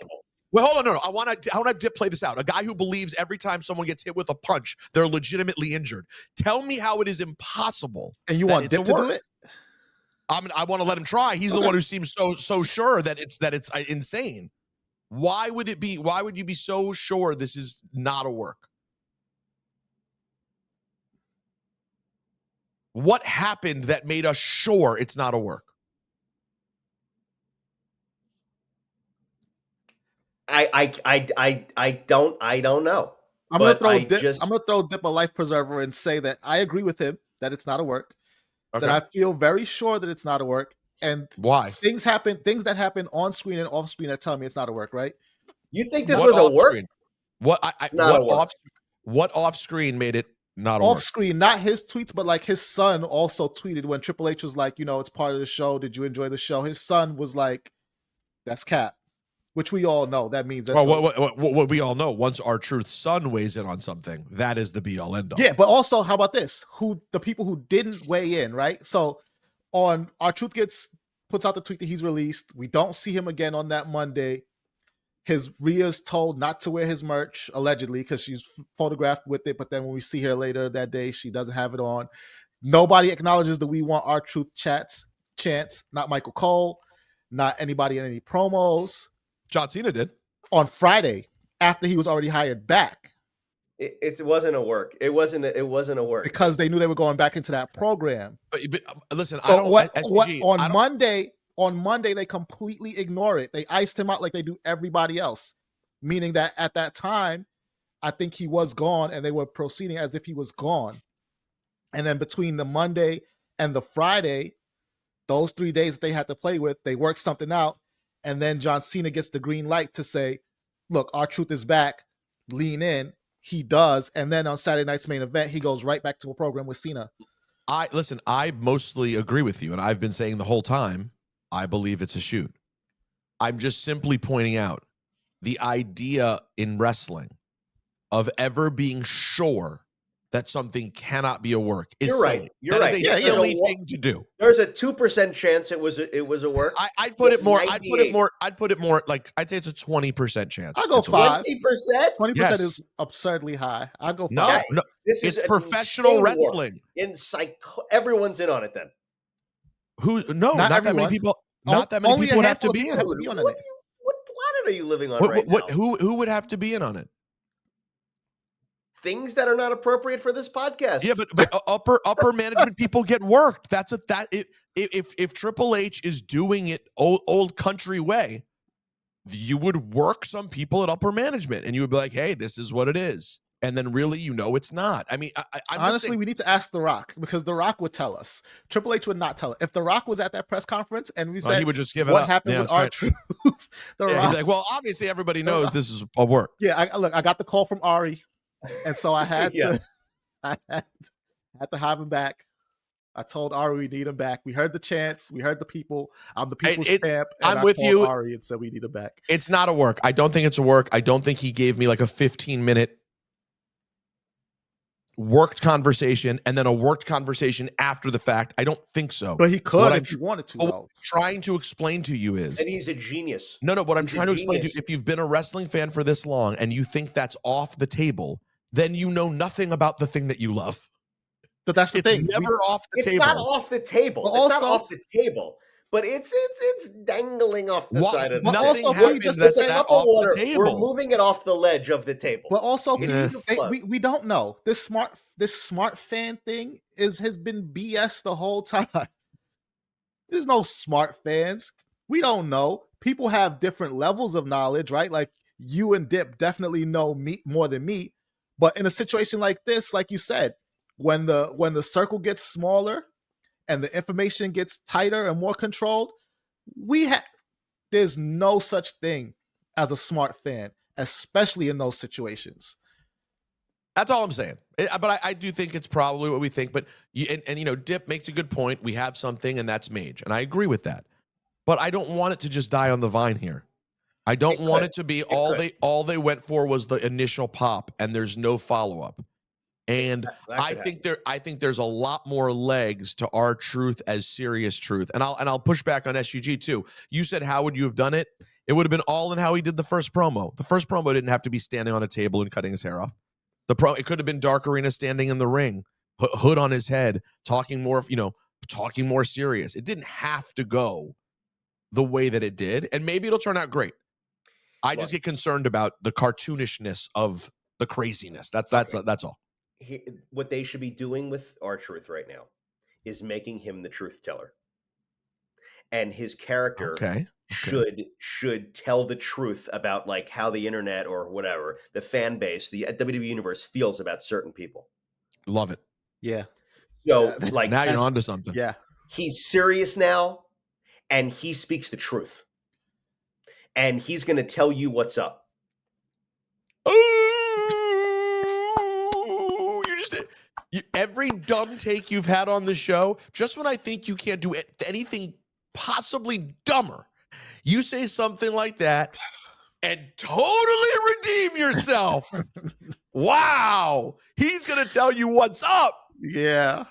Speaker 1: well, hold on, no. I want to have Dip play this out. A guy who believes every time someone gets hit with a punch, they're legitimately injured. Tell me how it is impossible.
Speaker 2: And you want Dip to do it?
Speaker 1: I want to let him try. He's the one who seems so sure that it's insane. Why would you be so sure this is not a work? What happened that made us sure it's not a work?
Speaker 3: I don't know.
Speaker 2: I'm gonna throw Dip a life preserver and say that I agree with him that it's not a work.
Speaker 1: Okay.
Speaker 2: That I feel very sure that it's not a work. And
Speaker 1: why?
Speaker 2: Things that happen on screen and off screen that tell me it's not a work, right?
Speaker 3: You think this was a work?
Speaker 1: What off screen made it not a
Speaker 2: off
Speaker 1: work?
Speaker 2: Screen, not his tweets, but like his son also tweeted when Triple H was like, it's part of the show. Did you enjoy the show? His son was like, that's cap. Which we all know that means.
Speaker 1: Well, what we all know, once R-Truth's son weighs in on something, that is the be-all, end-all.
Speaker 2: Yeah, but also, how about this? The people who didn't weigh in, right? So, on R-Truth puts out the tweet that he's released. We don't see him again on that Monday. Rhea's told not to wear his merch, allegedly, because she's photographed with it. But then when we see her later that day, she doesn't have it on. Nobody acknowledges that we want R-Truth chants. Not Michael Cole, not anybody in any promos.
Speaker 1: John Cena did
Speaker 2: on Friday after he was already hired back.
Speaker 3: It wasn't a work. It wasn't a work
Speaker 2: because they knew they were going back into that program.
Speaker 1: But listen,
Speaker 2: so on Monday they completely ignore it. They iced him out like they do everybody else, meaning that at that time, I think he was gone, and they were proceeding as if he was gone. And then between the Monday and the Friday, those 3 days that they had to play with, they worked something out. And then John Cena gets the green light to say, look, R-Truth is back. Lean in. He does. And then on Saturday night's main event, he goes right back to a program with Cena.
Speaker 1: I mostly agree with you. And I've been saying the whole time, I believe it's a shoot. I'm just simply pointing out the idea in wrestling of ever being sure that something cannot be a work is
Speaker 3: You're
Speaker 1: silly.
Speaker 3: right. You're
Speaker 1: that
Speaker 3: right.
Speaker 1: Is a silly thing to do.
Speaker 3: There's a 2% chance it was a work.
Speaker 1: I'd put it more. Like I'd say it's a 20% chance.
Speaker 2: I'll go 5.
Speaker 3: 20%.
Speaker 2: 20% is absurdly high. I'd go 5.
Speaker 1: No, it's professional wrestling.
Speaker 3: Everyone's in on it. Then
Speaker 1: not that many people. Not that many people would have to be in.
Speaker 3: What planet are you living on right now?
Speaker 1: Who would have to be in on it?
Speaker 3: Things that are not appropriate for this podcast.
Speaker 1: Yeah, but upper management people get worked. If Triple H is doing it old country way, you would work some people at upper management, and you would be like, "Hey, this is what it is," and then really, it's not. I mean,
Speaker 2: honestly, we need to ask The Rock, because The Rock would tell us. Triple H would not tell us. If The Rock was at that press conference and we said,
Speaker 1: he would just give it
Speaker 2: what
Speaker 1: up.
Speaker 2: happened with R-Truth, The Rock,
Speaker 1: he'd be like, well, obviously everybody knows this is a work.
Speaker 2: Yeah, I got the call from Ari. And so I had to have him back. I told Ari we need him back. We heard the chants. We heard the people. I'm the people's champ.
Speaker 1: I'm with you.
Speaker 2: Ari and said we need him back.
Speaker 1: It's not a work. I don't think it's a work. I don't think he gave me like a 15-minute worked conversation and then a worked conversation after the fact. I don't think so.
Speaker 2: But he could if he wanted to.
Speaker 1: What I'm trying to explain to you is,
Speaker 3: and he's a genius.
Speaker 1: No. What I'm trying to explain to you, if you've been a wrestling fan for this long and you think that's off the table, then you know nothing about the thing that you love.
Speaker 2: But that's the thing.
Speaker 1: It's never off the table.
Speaker 3: It's not off the table. It's not off the table. But it's dangling off the side of the table.
Speaker 2: Also,
Speaker 1: just to say off the table.
Speaker 3: We're moving it off the ledge of the table.
Speaker 2: But also, we don't know. This smart fan thing has been BS the whole time. There's no smart fans. We don't know. People have different levels of knowledge, right? Like you and Dip definitely know me more than me. But in a situation like this, like you said, when the circle gets smaller and the information gets tighter and more controlled, there's no such thing as a smart fan, especially in those situations.
Speaker 1: That's all I'm saying. But I do think it's probably what we think. But Dip makes a good point. We have something, and that's Mage, and I agree with that. but I don't want it to just die on the vine here. I don't want it to be all they went for was the initial pop and there's no follow-up. And I think there's a lot more legs to our truth as serious truth. And I'll push back on SUG too. You said how would you have done it? It would have been all in how he did the first promo. The first promo didn't have to be standing on a table and cutting his hair off. It could have been Dark Arena standing in the ring, hood on his head, talking more serious. It didn't have to go the way that it did, and maybe it'll turn out great. I just get concerned about the cartoonishness of the craziness. That's all.
Speaker 3: What they should be doing with R-Truth right now is making him the truth teller, and his character should tell the truth about like how the internet or whatever, the fan base, the WWE universe feels about certain people.
Speaker 1: Love it.
Speaker 2: Yeah.
Speaker 3: So like
Speaker 1: now you're onto something.
Speaker 2: Yeah.
Speaker 3: He's serious now, and he speaks the truth, and he's going to tell you what's up.
Speaker 1: Every dumb take you've had on the show, just when I think you can't do anything possibly dumber, you say something like that and totally redeem yourself. Wow. He's going to tell you what's up.
Speaker 2: Yeah.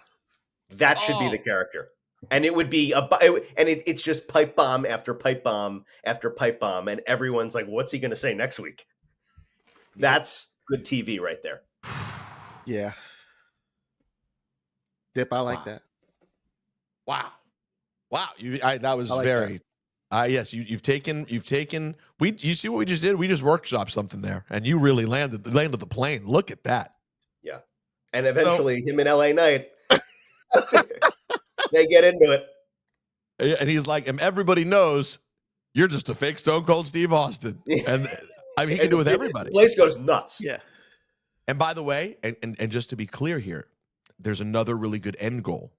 Speaker 3: That should be the character. And it would be it's just pipe bomb after pipe bomb after pipe bomb. And everyone's like, what's he going to say next week? That's good TV right there.
Speaker 2: Yeah. Dip, I like that.
Speaker 1: Wow. That was like very, yes, you've taken, you see what we just did? We just workshopped something there and you really landed the plane. Look at that.
Speaker 3: Yeah. And eventually him and LA Knight, they get into it.
Speaker 1: And he's like, and everybody knows you're just a fake Stone Cold Steve Austin. And I mean, he can do it with everybody.
Speaker 3: The place goes nuts.
Speaker 2: Yeah.
Speaker 1: And by the way, and just to be clear here, there's another really good end goal.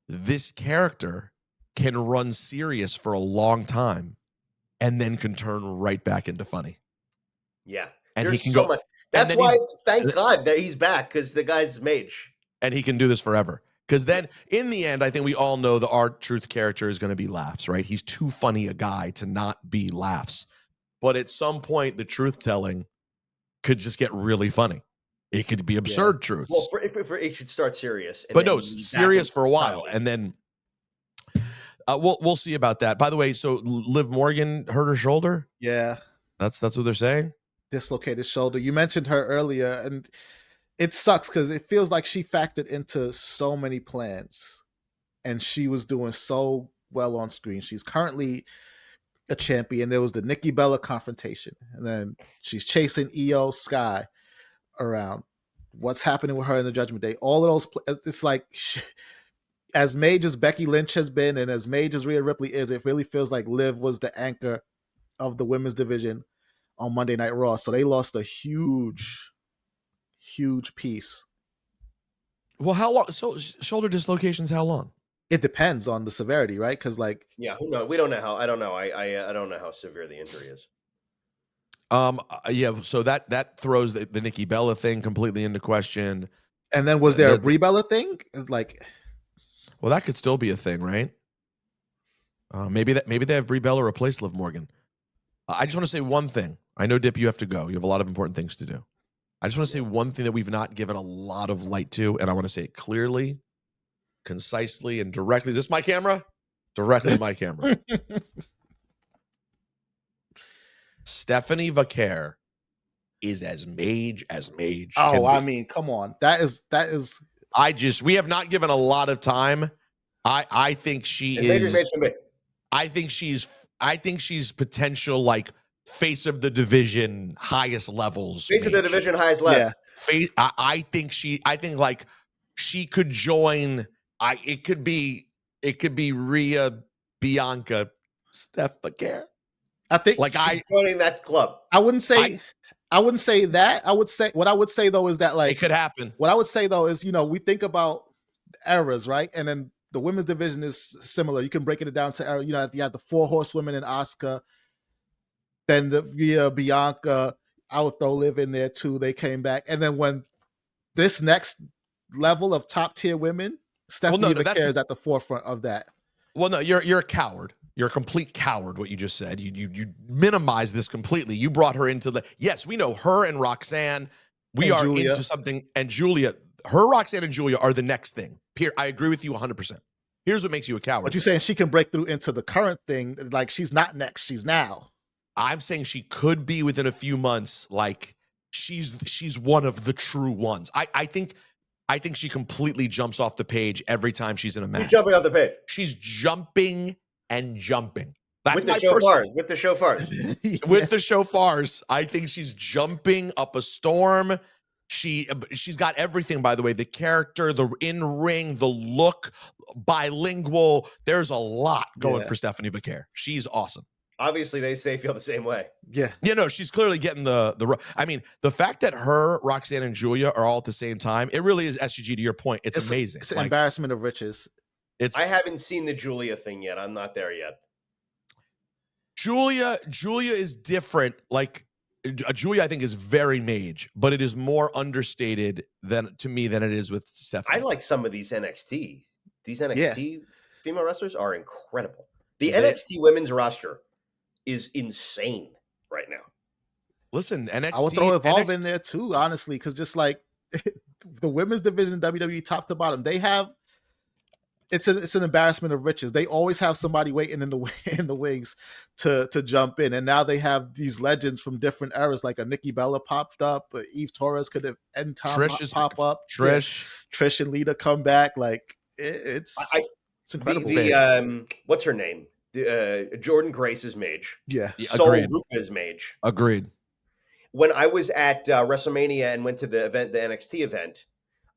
Speaker 1: This character can run serious for a long time and then can turn right back into funny.
Speaker 3: Yeah.
Speaker 1: And
Speaker 3: there's
Speaker 1: he can
Speaker 3: so
Speaker 1: go
Speaker 3: much. That's why, thank God that he's back, because the guy's mage.
Speaker 1: And he can do this forever. Because then, in the end, I think we all know the R-Truth character is going to be laughs, right? He's too funny a guy to not be laughs. But at some point, the truth-telling could just get really funny. It could be absurd truths.
Speaker 3: Well, it should start serious.
Speaker 1: But no, it's serious for a while. And then we'll see about that. By the way, so Liv Morgan hurt her shoulder?
Speaker 2: Yeah.
Speaker 1: That's what they're saying?
Speaker 2: Dislocated shoulder. You mentioned her earlier, and it sucks because it feels like she factored into so many plans, and she was doing so well on screen. She's currently a champion. There was the Nikki Bella confrontation, and then she's chasing Io Sky around. What's happening with her in the Judgment Day? All of those, it's like, as mage as Becky Lynch has been, and as mage as Rhea Ripley is, it really feels like Liv was the anchor of the women's division on Monday Night Raw. So they lost a huge piece.
Speaker 1: Well, how long? So shoulder dislocations, how long?
Speaker 2: It depends on the severity, right? Because
Speaker 3: who knows? We don't know how. I don't know. I don't know how severe the injury is.
Speaker 1: So that throws the Nikki Bella thing completely into question.
Speaker 2: And then was there a Brie Bella thing?
Speaker 1: Well, that could still be a thing, right? Maybe they have Brie Bella replace Liv Morgan. I just want to say one thing. I know, Dip, you have to go. You have a lot of important things to do. I just want to say one thing that we've not given a lot of light to, and I want to say it clearly, concisely, and directly. Is this my camera? Directly to my camera. Stephanie Vaquer is as mage
Speaker 2: Oh, I mean, come on. That is.
Speaker 1: We have not given a lot of time. I think she is. I think she's potential like face of the division, highest levels.
Speaker 3: Face of the division, highest level.
Speaker 1: Yeah. I think like she could join. It could be Rhea, Bianca, Steph Vaquer.
Speaker 2: I think
Speaker 3: like joining that club.
Speaker 2: I wouldn't say that. What I would say though is that like
Speaker 1: it could happen.
Speaker 2: What I would say though is, we think about eras, right? And then the women's division is similar. You can break it down to era. You have the 4 horsewomen in Asuka. Then the Rhea, Bianca. I would throw Liv in there too. They came back, and then when this next level of top tier women, Stephanie Vaquer is at the forefront of that.
Speaker 1: Well, no, you're a coward. You're a complete coward, what you just said. You minimize this completely. You brought her into the, yes, we know her and Roxanne. We
Speaker 2: And
Speaker 1: are
Speaker 2: Julia.
Speaker 1: into something. And Julia, her, Roxanne, and Julia are the next thing. I agree with you 100%. Here's what makes you a coward.
Speaker 2: But you're saying she can break through into the current thing. Like, she's not next, she's now.
Speaker 1: I'm saying she could be within a few months. Like, she's one of the true ones. I think she completely jumps off the page every time she's in a match.
Speaker 3: She's jumping off the page.
Speaker 1: She's jumping and jumping. That's
Speaker 3: with the
Speaker 1: my
Speaker 3: shofars. With the shofars.
Speaker 1: With the shofars. I think she's jumping up a storm. She's got everything, by the way. The character, the in-ring, the look, bilingual. There's a lot going for Stephanie Vaquer. She's awesome.
Speaker 3: Obviously, they feel the same way.
Speaker 2: Yeah.
Speaker 1: You know, she's clearly getting the I mean, the fact that her, Roxanne, and Julia are all at the same time, it really is, SGG, to your point. It's amazing.
Speaker 2: It's an embarrassment of riches.
Speaker 3: I haven't seen the Julia thing yet. I'm not there yet.
Speaker 1: Julia is different. Like, Julia, I think, is very mage, but it is more understated to me than it is with Stephanie.
Speaker 3: I like some of these NXT. These NXT female wrestlers are incredible. The NXT women's roster is insane right now.
Speaker 1: Listen, NXT.
Speaker 2: I would throw Evolve in there too, honestly, because just like the women's division, WWE, top to bottom, they have. It's an embarrassment of riches. They always have somebody waiting in the wings to jump in, and now they have these legends from different eras, like a Nikki Bella popped up, Eve Torres could have anytime pop up, Trish and Lita come back. Like it's incredible.
Speaker 3: What's her name? Jordan Grace is mage.
Speaker 2: Yeah,
Speaker 3: Sol Ruka is mage.
Speaker 1: Agreed.
Speaker 3: When I was at WrestleMania and went to the event, the NXT event,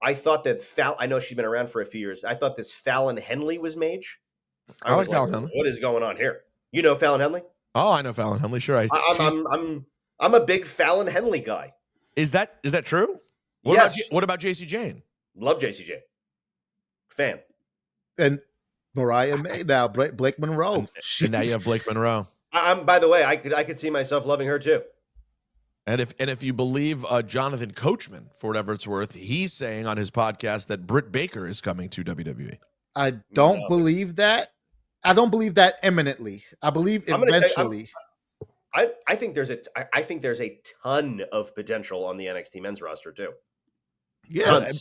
Speaker 3: I thought that I know she's been around for a few years. I thought this Fallon Henley was mage.
Speaker 1: I like Fallon Henley.
Speaker 3: What is going on here? You know Fallon Henley?
Speaker 1: Oh, I know Fallon Henley. Sure,
Speaker 3: I'm a big Fallon Henley guy.
Speaker 1: Is that true?
Speaker 3: Yes.
Speaker 1: What about JC Jane?
Speaker 3: Love JC Jane. Fan.
Speaker 2: And Mariah May now, Blake Monroe.
Speaker 1: And now you have Blake Monroe.
Speaker 3: By the way, I could see myself loving her too.
Speaker 1: And if you believe Jonathan Coachman, for whatever it's worth, he's saying on his podcast that Britt Baker is coming to WWE.
Speaker 2: I don't believe that. I don't believe that imminently. I believe eventually.
Speaker 3: I think there's a ton of potential on the NXT men's roster too.
Speaker 2: Yeah.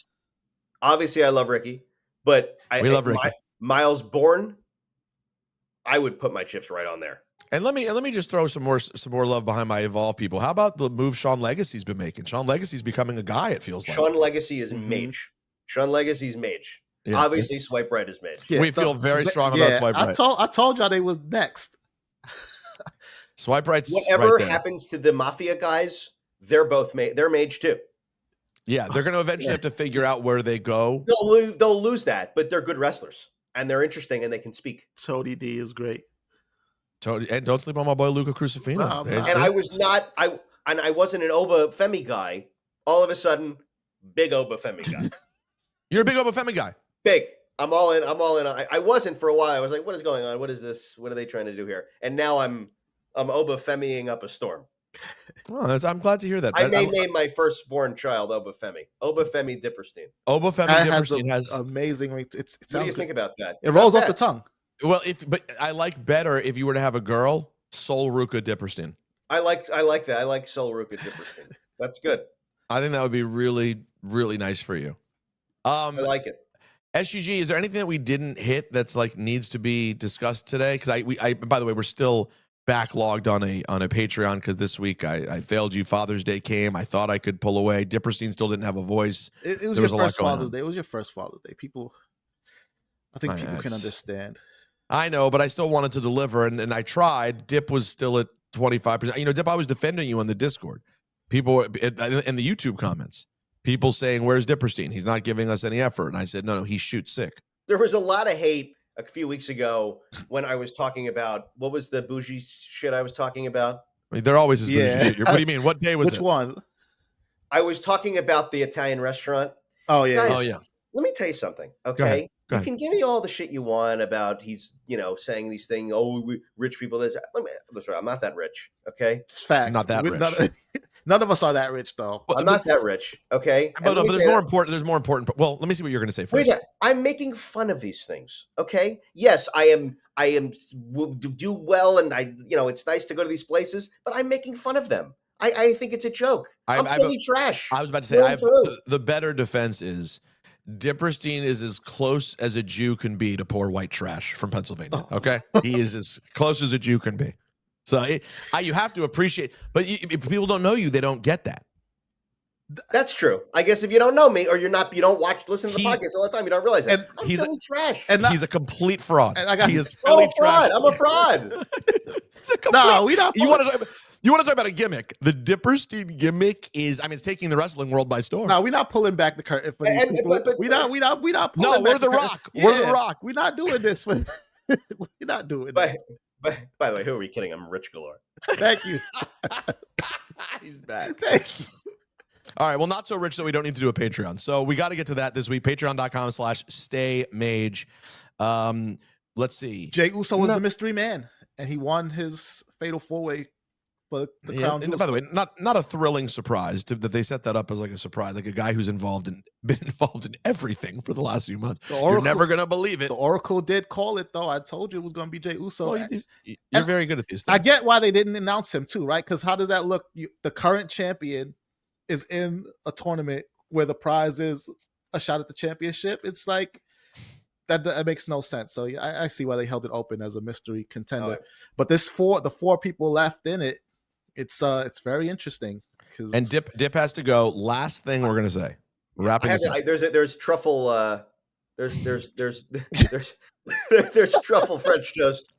Speaker 3: Obviously, I love Ricky, but
Speaker 1: we love Ricky.
Speaker 3: Miles Bourne, I would put my chips right on there.
Speaker 1: And let me just throw some more love behind my Evolve people. How about the move Sean Legacy's been making? Sean Legacy's becoming a guy, it feels like.
Speaker 3: Sean Legacy is mage. Sean Legacy's mage. Yeah. Obviously, Swipe Right is mage.
Speaker 1: Yeah, we feel very strong about Swipe Right.
Speaker 2: I told y'all they was next.
Speaker 1: Swipe Right's
Speaker 3: whatever
Speaker 1: right
Speaker 3: happens to the Mafia guys, they're both they're mage too.
Speaker 1: Yeah, they're going to eventually have to figure out where they go.
Speaker 3: They'll lose that, but they're good wrestlers and they're interesting and they can speak.
Speaker 2: Tony D is great.
Speaker 1: And don't sleep on my boy Luca Crucifino.
Speaker 3: I wasn't an Oba Femi guy. All of a sudden, big Oba Femi guy.
Speaker 1: You're a big Oba Femi guy.
Speaker 3: Big. I'm all in. I wasn't for a while. I was like, what is going on? What is this? What are they trying to do here? And now I'm Oba Femiing up a storm.
Speaker 1: Well, I'm glad to hear that.
Speaker 3: I may name my firstborn child Oba Femi. Oba Femi Dipperstein.
Speaker 1: Oba Femi Dipperstein has
Speaker 2: amazing. What
Speaker 3: do you think about that?
Speaker 2: It rolls off the tongue.
Speaker 1: Well, but I like better if you were to have a girl, Sol Ruka Dipperstein.
Speaker 3: I like that. I like Sol Ruka Dipperstein. That's good.
Speaker 1: I think that would be really, really nice for you.
Speaker 3: I like it.
Speaker 1: SGG, is there anything that we didn't hit that's like needs to be discussed today? Because I by the way, we're still backlogged on a Patreon because this week I failed you. Father's Day came. I thought I could pull away. Dipperstein still didn't have a voice.
Speaker 2: It was your first Father's Day. It was your first Father's Day. I think people can understand.
Speaker 1: I know, but I still wanted to deliver, and I tried. Dip was still at 25%. You know, Dip, I was defending you on the Discord. People in the YouTube comments, people saying, "Where's Dipperstein? He's not giving us any effort." And I said, "No, he shoots sick."
Speaker 3: There was a lot of hate a few weeks ago when I was talking about what was the bougie shit I was talking about.
Speaker 1: I mean, there always is bougie shit. What do you mean? What day was it?
Speaker 2: Which one?
Speaker 3: I was talking about the Italian restaurant.
Speaker 2: Oh yeah.
Speaker 3: Guys, let me tell you something, okay?
Speaker 1: Go
Speaker 3: you
Speaker 1: ahead.
Speaker 3: can give me all the shit you want about he's, saying these things. Oh, rich people. Rich. I'm not that rich. Okay,
Speaker 2: it's fact.
Speaker 1: Not that rich.
Speaker 2: None of us are that rich, though.
Speaker 1: Well,
Speaker 3: I'm not that rich, okay?
Speaker 1: But there's more important. There's more important. Well, let me see what you're going to say first.
Speaker 3: I'm making fun of these things, okay? Yes, I will do well, and it's nice to go to these places, but I'm making fun of them. I think it's a joke. I'm Philly trash.
Speaker 1: I was about to say, the better defense is Dipperstein is as close as a Jew can be to poor white trash from Pennsylvania. Okay, he is as close as a Jew can be. So you have to appreciate, but if people don't know you, they don't get that.
Speaker 3: That's true. I guess if you don't know me or you don't listen to the podcast all the time, you don't realize that. I'm Philly trash.
Speaker 1: And he's a complete fraud.
Speaker 2: And
Speaker 1: he is Philly trash.
Speaker 3: I'm a fraud.
Speaker 2: No, we don't.
Speaker 1: You want to talk about a gimmick? The Dipperstein gimmick is, it's taking the wrestling world by storm.
Speaker 2: No, we're not pulling back the curtain for these people. We're not pulling
Speaker 1: we're the Rock.
Speaker 2: Yeah,
Speaker 1: we're the Rock.
Speaker 2: We're not doing this. We're not doing this.
Speaker 3: By the way, who are we kidding? I'm rich galore.
Speaker 2: Thank you.
Speaker 1: He's back.
Speaker 2: Thank you.
Speaker 1: All right. Well, not so rich that we don't need to do a Patreon. So we got to get to that this week. Patreon.com/staymage. Let's see.
Speaker 2: Jey Uso was the mystery man, and he won his fatal 4-way for the crown.
Speaker 1: And by the way, not a thrilling surprise that they set that up as like a surprise, like a guy who's been involved in everything for the last few months. You're never gonna believe it.
Speaker 2: The Oracle did call it, though. I told you it was going to be Jey Uso.
Speaker 1: Well, you're very good at these things.
Speaker 2: I get why they didn't announce him too, right? Because how does that look? The current champion is in a tournament where the prize is a shot at the championship. It's like that makes no sense. So yeah, I see why they held it open as a mystery contender.
Speaker 3: Right.
Speaker 2: But the 4 people left in it, it's very interesting.
Speaker 3: And
Speaker 1: Dip has to go. Last thing we're gonna say. Wrapping this up.
Speaker 3: There's truffle. There's truffle French toast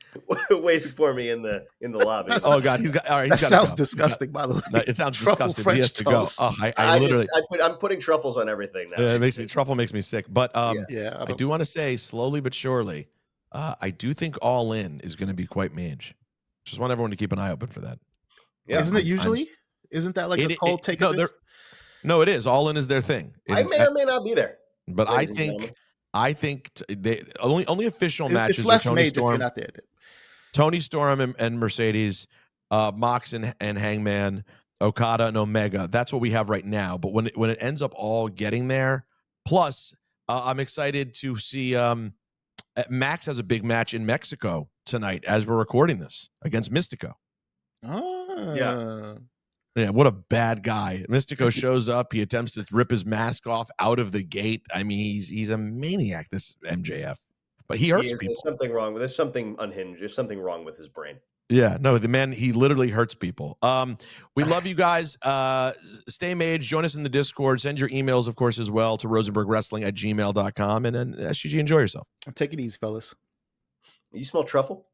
Speaker 3: waiting for me in the lobby.
Speaker 1: Oh God, he's got. All right,
Speaker 2: that sounds disgusting, by the way.
Speaker 1: No, it sounds
Speaker 2: Truffle
Speaker 1: disgusting.
Speaker 2: French
Speaker 1: He has to
Speaker 2: toast.
Speaker 1: go. Oh, I literally.
Speaker 3: I'm putting truffles on everything now.
Speaker 1: Truffle makes me sick. But
Speaker 2: yeah,
Speaker 1: I do want to say slowly but surely, I do think All In is going to be quite mage. Just want everyone to keep an eye open for that.
Speaker 2: Yeah, isn't it usually? Isn't that like a cold take?
Speaker 1: No, it is. All In is their thing.
Speaker 3: I may or may not be there.
Speaker 1: But I think they only official matches.
Speaker 2: It's less
Speaker 1: are
Speaker 2: mage if you're not there.
Speaker 1: Tony Storm and Mercedes, Mox and Hangman, Okada and Omega. That's what we have right now. But when it ends up all getting there, plus I'm excited to see Max has a big match in Mexico tonight as we're recording this against Mystico.
Speaker 2: Oh.
Speaker 1: Yeah, what a bad guy. Mystico shows up. He attempts to rip his mask off out of the gate. I mean, he's a maniac, this MJF. But he hurts people.
Speaker 3: There's something wrong. There's something unhinged. There's something wrong with his brain.
Speaker 1: Yeah, no, the man, he literally hurts people. We love you guys. Stay mage. Join us in the Discord. Send your emails, of course, as well to rosenbergwrestling@gmail.com. And then SGG, enjoy yourself.
Speaker 2: Take it easy, fellas.
Speaker 3: You smell truffle?